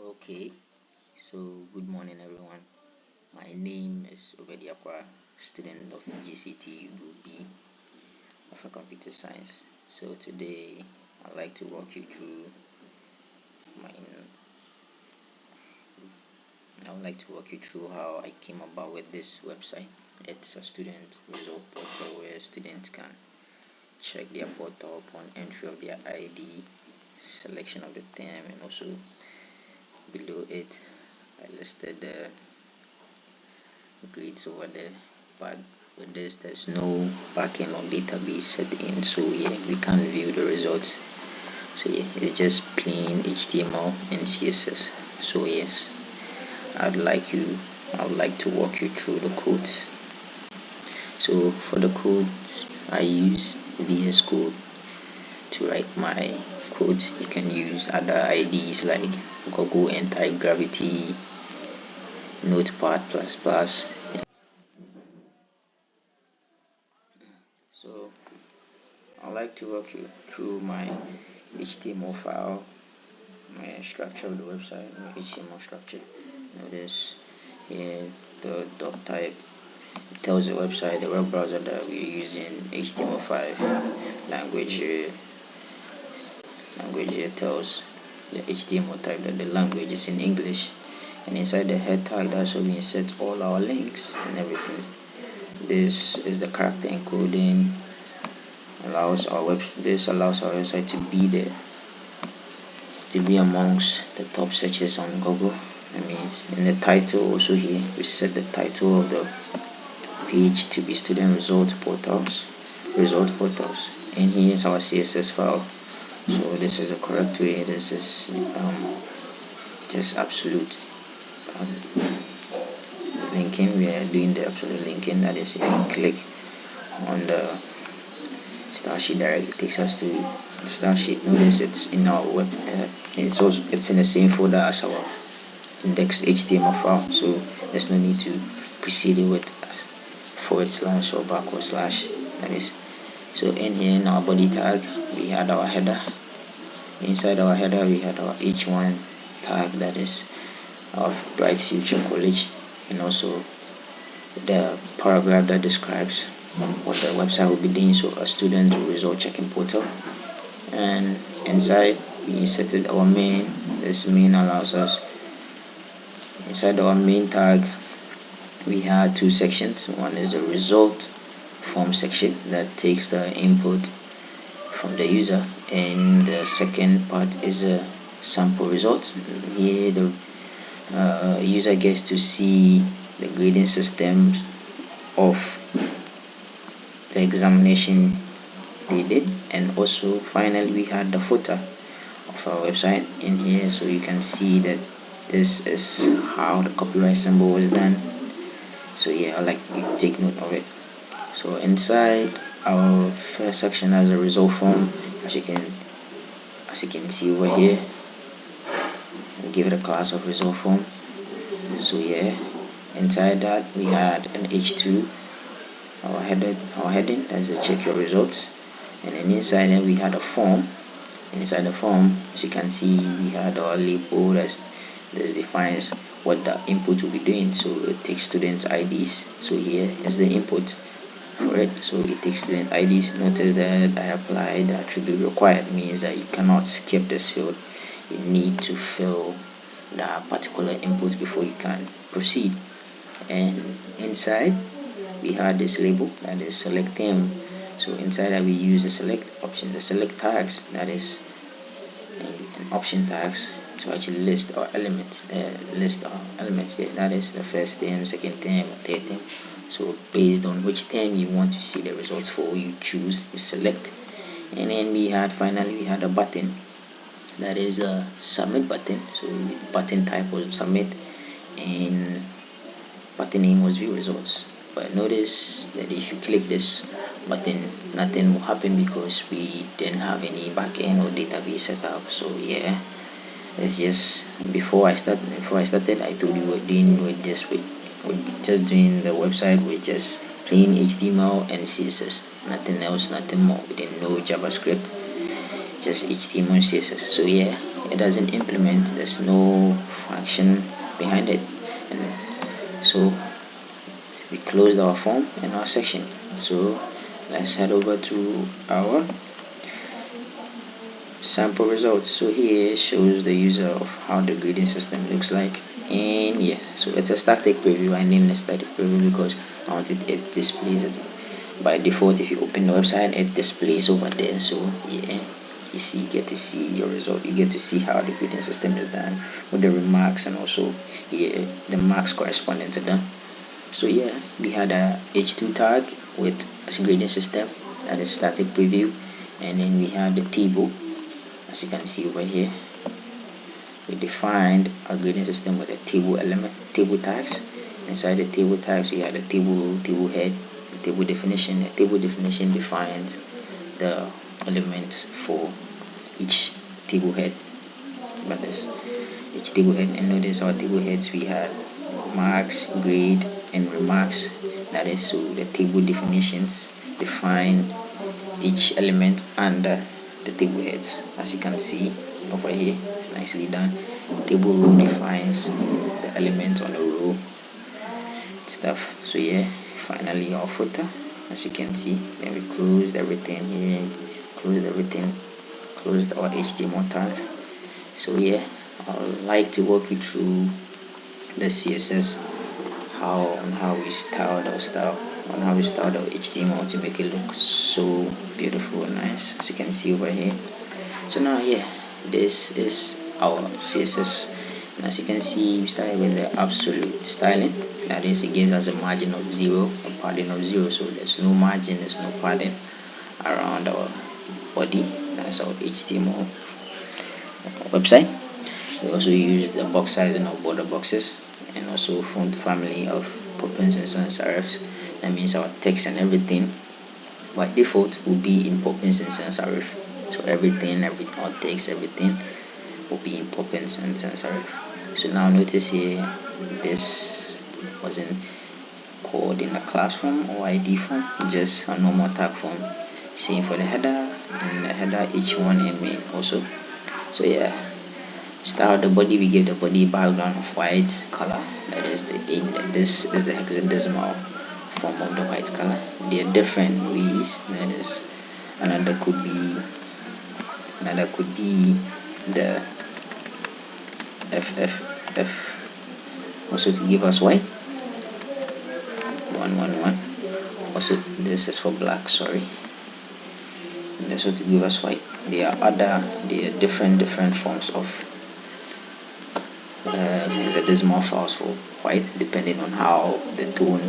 Okay, so good morning everyone. My name is Obediakwa, student of GCT Group B of Computer Science. So today I'd like to walk you through my I would like to walk you through how I came about with this website. It's a student result portal where students can check their portal upon entry of their ID, selection of the term, and also below it I listed the grades over there, but with this there's no backend or database set in, so yeah, we can't view the results. So yeah, it's just plain HTML and CSS. So yes, I would like to walk you through the codes. So for the codes, I use VS Code to write my codes. You can use other IDs like Google Anti-Gravity, Notepad++. So I'd like to walk you through my HTML file, my structure of the website, my HTML structure. Notice here the doc type tells the website, the web browser that we're using, HTML5. Language here tells the HTML type that the language is in English. And inside the head tag, that's where we insert all our links and everything. This is the character encoding. This allows our website to be amongst the top searches on Google. That means in the title also here we set the title of the page to be student result portals, and here is our CSS file. So this is the correct way. This is just absolute linking. We are doing the absolute linking, that is, if you click on the style sheet directly, it takes us to the style sheet. Notice it's in our web, it's in the same folder as our index HTML file, so there's no need to precede it with / or / that is. So in here, in our body tag, we had our header. Inside our header we had our H1 tag, that is our Bright Future College, and also the paragraph that describes what the website will be doing, so a student result checking portal. And inside we inserted our main. This main allows us, inside our main tag we had two sections. One is the result form section that takes the input from the user, and the second part is a sample result. Here the user gets to see the grading system of the examination they did, and also finally we had the footer of our website in here, so you can see that this is how the copyright symbol was done. So yeah, I like you take note of it. So inside our first section has a result form, as you can see over here. We'll give it a class of result form. So yeah, inside that we had an H2, our heading, that's a check your results. And then inside there we had a form, and inside the form, as you can see, we had our label that defines what the input will be doing. So it takes students IDs, so here is the input for it. So it takes student IDs. Notice that I applied the attribute required, means that you cannot skip this field. You need to fill that particular input before you can proceed. And inside we had this label, that is select theme. So inside that we use the select option, the select tags, that is an option tags, to actually list our elements here. That is the first term, second term, third term. So based on which term you want to see the results for, you choose, you select. And then finally we had a button, that is a submit button. So button type was submit, and button name was view results. But notice that if you click this button, nothing will happen because we didn't have any backend or database set up. So yeah, it's just before I started, I told you we're just doing the website with just plain HTML and CSS, nothing else, nothing more. We didn't know JavaScript, just HTML and CSS. So yeah, it doesn't implement, there's no function behind it. And so we closed our form and our section. So let's head over to our sample results. So here shows the user of how the grading system looks like. And yeah, so it's a static preview. I named it static preview because I wanted it displays it by default. If you open the website, it displays over there. So yeah, you get to see your result. You get to see how the grading system is done with the remarks, and also yeah, the marks corresponding to them. So yeah, we had a h2 tag with a grading system, that is static preview. And then we had the table. As you can see over here, we defined a grading system with a table element, table tags. Inside the table tags, we had a table head, a table definition. The table definition defines the elements for each table head. That is each table head. And notice our table heads, we had marks, grade, and remarks. That is, so the table definitions define each element under the table heads. As you can see over here, it's nicely done. Table row defines the elements on the row stuff. So yeah, finally our footer, as you can see. Then we closed everything here, closed our HTML tag. So yeah, I'd like to walk you through the CSS, how we styled our HTML to make it look so beautiful and nice, as you can see over here. So now yeah, this is our CSS, and as you can see, we started with the absolute styling. That is, it gives us a margin of 0, a padding of 0, so there's no margin, there's no padding around our body. That's our HTML website. We also use the box sizing of border boxes, and also font family of Poppins and sans serifs. That means our text and everything by default will be in Poppins and sans serif. So our text, everything will be in Poppins and sans serif. So now notice here, this wasn't called in a class form or ID form, just a normal tag form. Same for the header, and the header h1 and main also. So yeah, start the body, we give the body background of white color. That is this is the hexadecimal form of the white color. There are different ways. That is, another could be the FFF, also to give us white 111. Also, this is for black, sorry. And also to give us white. There are different forms of hexadecimal files for white, depending on the tone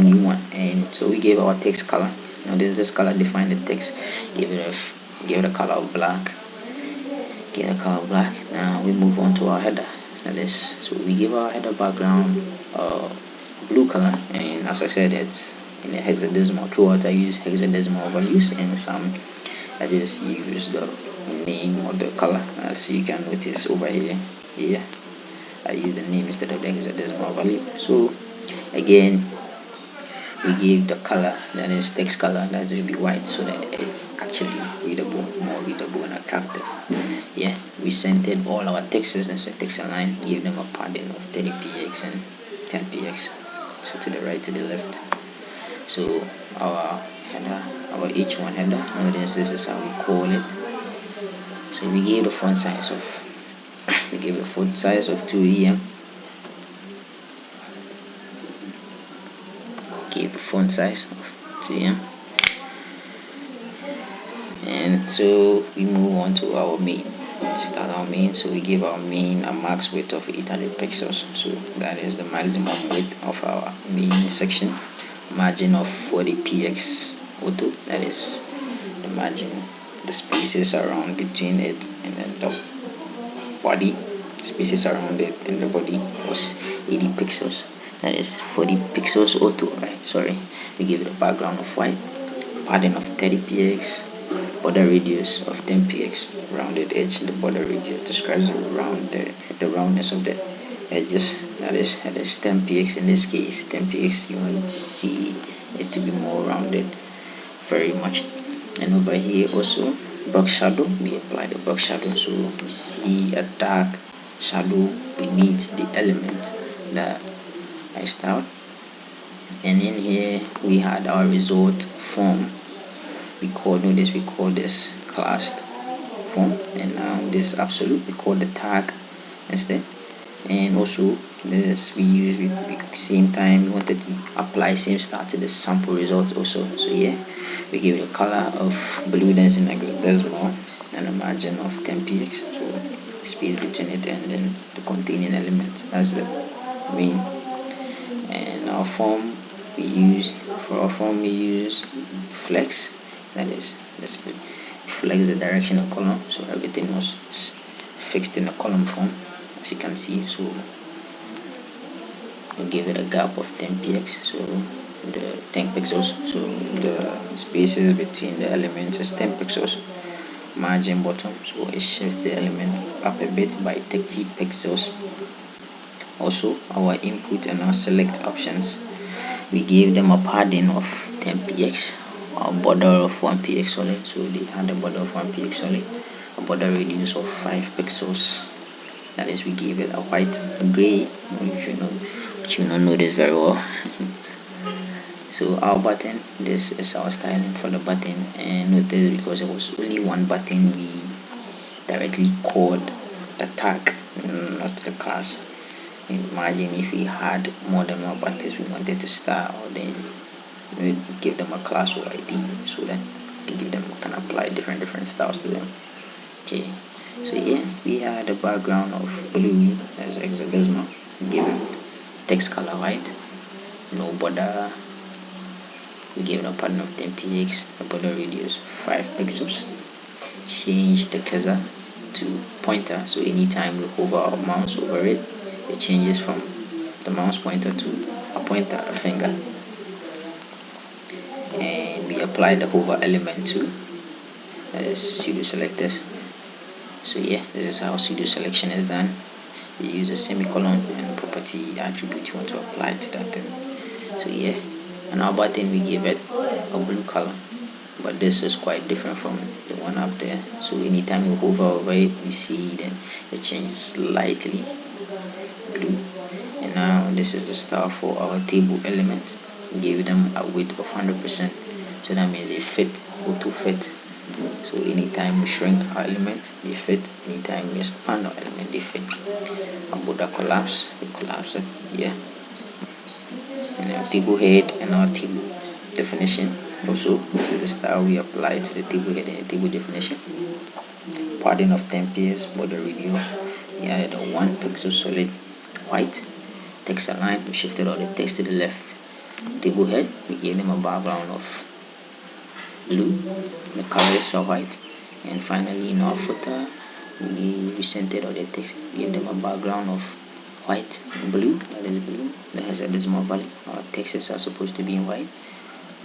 you want. And so we gave our text color. Now this color define the text. Give it a color of black. Now we move on to our header. That is, so we give our header background blue color, and as I said, it's in the hexadecimal. Throughout I use hexadecimal values, and some I just use the name or the color, as you can notice over here. Yeah, I use the name instead of the hexadecimal value. So again, we give the color, that is text color, that will be white, so that it actually more readable and attractive. Yeah, we centered all our texts and text align, give them a padding of 30px and 10px, so to the right, to the left. So our header, our h1 header, notice this is how we call it. So we gave a font size of 2em. Give the font size of 2em. And so we move on to our main. Start our main. So we give our main a max width of 800 pixels. So that is the maximum width of our main section. Margin of 40px auto. That is the margin, the spaces around between it and then the body. Spaces around it and the body was 80 pixels. That is 40 pixels auto, right? Sorry. We give it a background of white, padding of 30px, border radius of 10px, rounded edge. The border radius describes the roundness of the edges. That is 10px in this case. 10px, you want to see it to be more rounded, very much. And over here also box shadow, we apply the box shadow, so we see a dark shadow beneath the element that I styled. And in here we had our result form. We call this classed form, and now this absolute we call the tag instead. And also this we use with same time we wanted to apply same style to the sample results also. So yeah, we give it a color of blue that's in hexadecimal and a margin of 10 px, so space between it and then the containing element. That's the main. And our form we used flex, that is let's flex the direction of column, so everything was fixed in a column form as you can see. So we give it a gap of 10 px, so the 10 pixels, so the spaces between the elements is 10 pixels. Margin bottom, so it shifts the element up a bit by 30 pixels. Also our input and our select options, we gave them a padding of 10 px, a border of 1 px solid, so they had a border of 1 px solid, a border radius of 5 pixels. That is, we gave it a white gray, which you not know this very well. So our button, this is our styling for the button, and notice because it was only one button, we directly called the tag, not the class. Imagine if we had more than one buttons we wanted to style, then we give them a class or ID, so that can apply different styles to them. Okay, so yeah, we had a background of blue as hexadecimal, given text color white, no border. We give it a pattern of 10 px, a border radius 5 pixels. Change the cursor to pointer, so anytime we hover our mouse over it, it changes from the mouse pointer to a pointer, a finger. And we apply the hover element to pseudo selectors. So yeah, this is how pseudo selection is done. You use a semicolon and property attribute you want to apply to that thing. So yeah, and our button we give it a blue color, but this is quite different from the one up there. So anytime we hover over it, we see then it changes slightly blue. And now this is the style for our table element. We give them a width of 100%, so that means they fit, auto fit. So anytime we shrink our element, they fit. Anytime we expand our element, they fit. About the collapse, we collapse it. Yeah. And our table head and our table definition. Also, this is the style we apply to the table head and the table definition. Padding of 10 px, border radius. We added a 1 pixel solid white. Text align, we shifted all the text to the left. Table head, we gave them a background of blue, the color is white. And finally in our footer, we centered all the text, give them a background of white, blue, that is blue, that has a decimal value. Our texts are supposed to be in white.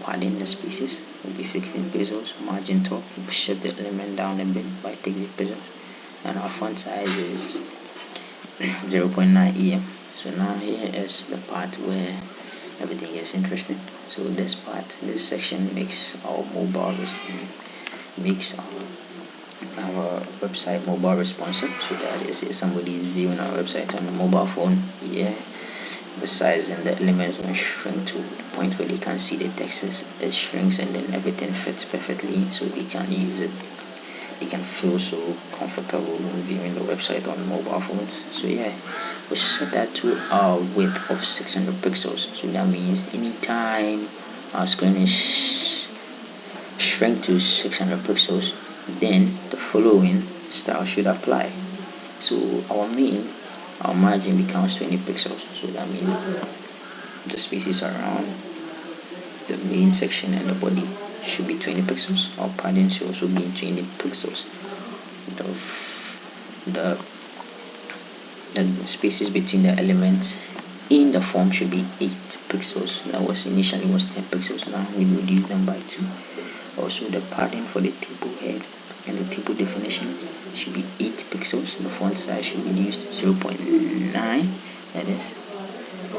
Padding the spaces will be 15 pixels. Margin top, we shift the element down a bit by 30 pixels. And our font size is 0.9 em. So now here is the part where everything is interesting. So this section makes our website mobile responsive, so that is if somebody is viewing our website on a mobile phone, yeah, the size and the elements will shrink to the point where they can see the text, it shrinks and then everything fits perfectly, so they can use it. They can feel so comfortable viewing the website on mobile phones. So yeah, we set that to our width of 600 pixels. So that means anytime our screen is shrink to 600 pixels, then the following style should apply. So our margin becomes 20 pixels. So that means the spaces around the main section and the body should be 20 pixels. Our padding should also be 20 pixels. The spaces between the elements in the form should be 8 pixels. That was initially 10 pixels. Now we reduce them by 2. Also the padding for the table head and the table definition should be 8 pixels. The font size should be reduced to 0.9, that is